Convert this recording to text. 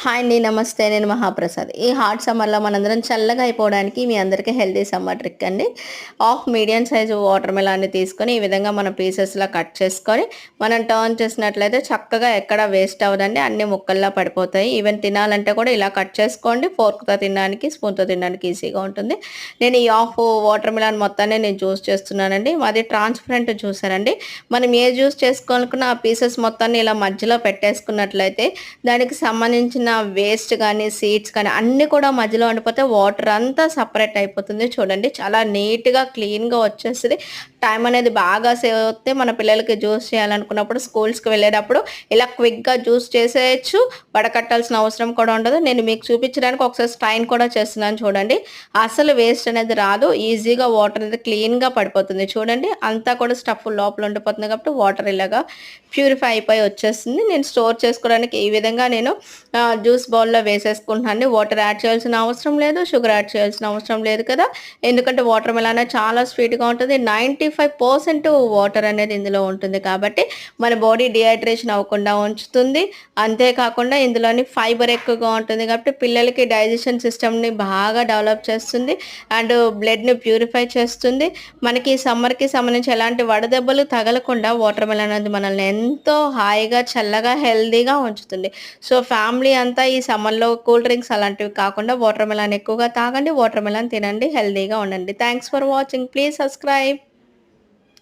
Hi అండి. నమస్తే. నేను మహాప్రసాద్. ఈ హాట్ సమ్మర్‌లో మనందరం చల్లగా అయిపోవడానికి మీ అందరికీ హెల్తీ సమ్మర్ ట్రిక్ అండి. హాఫ్ మీడియం సైజు వాటర్ మెలాన్‌ని తీసుకొని ఈ విధంగా మనం పీసెస్‌లా కట్ చేసుకొని మనం టర్న్ చేసినట్లయితే చక్కగా ఎక్కడ వేస్ట్ అవ్వదండి. అన్ని ముక్కల్లా పడిపోతాయి. ఈవెన్ తినాలంటే కూడా ఇలా కట్ చేసుకోండి. ఫోర్క్‌తో తినడానికి, స్పూన్‌తో తినడానికి ఈజీగా ఉంటుంది. నేను ఈ హాఫ్ వాటర్ మెలాన్ మొత్తాన్ని నేను జ్యూస్ చేస్తున్నానండి. మాది ట్రాన్స్‌పరెంట్ జ్యూసర్ అండి. మనం ఏ జ్యూస్ చేసుకోవాలనుకున్న ఆ పీసెస్ మొత్తాన్ని ఇలా మధ్యలో పెట్టేసుకున్నట్లయితే దానికి సంబంధించిన వేస్ట్ కానీ, సీడ్స్ కానీ అన్నీ కూడా మధ్యలో ఉండిపోతే వాటర్ అంతా సెపరేట్ అయిపోతుంది. చూడండి చాలా నీట్‌గా, క్లీన్‌గా వచ్చేస్తది. టైం అనేది బాగా సేవ్ అవుతే మన పిల్లలకి జ్యూస్ చేయాలనుకున్నప్పుడు స్కూల్స్‌కి వెళ్ళేటప్పుడు ఇలా క్విక్‌గా జ్యూస్ చేసేయొచ్చు. వడకట్టాల్సిన అవసరం కూడా ఉండదు. నేను మీకు చూపించడానికి ఒకసారి స్ట్రైన్ కూడా చేస్తున్నాను చూడండి. అసలు వేస్ట్ అనేది రాదు. ఈజీగా వాటర్ అనేది క్లీన్‌గా పడిపోతుంది. చూడండి అంతా కూడా స్టఫ్ లోపల ఉండిపోతుంది కాబట్టి వాటర్ ఇలాగా ప్యూరిఫై అయిపోయి వచ్చేస్తుంది. నేను స్టోర్ చేసుకోవడానికి ఈ విధంగా నేను జ్యూస్ బౌల్‌లో వేసేసుకుంటున్నానండి. వాటర్ యాడ్ చేయాల్సిన అవసరం లేదు. షుగర్ యాడ్ చేయాల్సిన అవసరం లేదు కదా! ఎందుకంటే వాటర్ మెలన్ చాలా స్వీట్‌గా ఉంటుంది. 95% వాటర్ అనేది ఇందులో ఉంటుంది కాబట్టి మన బాడీ డీహైడ్రేషన్ అవ్వకుండా ఉంచుతుంది. అంతే కాకుండా ఇందులోని ఫైబర్ ఎక్కువగా ఉంటుంది కాబట్టి పిల్లలకి డైజెషన్ సిస్టమ్‌ని బాగా డెవలప్ చేస్తుంది. అండ్ బ్లడ్‌ని ప్యూరిఫై చేస్తుంది. మనకి ఈ సమ్మర్‌కి సంబంధించి ఎలాంటి వడదెబ్బలు తగలకుండా వాటర్ మెలన్ అనేది మనల్ని ఎంతో హాయిగా, చల్లగా, హెల్తీగా ఉంచుతుంది. సో, ఫ్యామిలీ అంతా ఈ సమ్మర్‌లో కూల్ డ్రింక్స్ అలాంటివి కాకుండా వాటర్ మెలన్ ఎక్కువగా తాగండి. వాటర్ మెలన్ తినండి. హెల్తీగా ఉండండి. Thanks for watching. Please subscribe.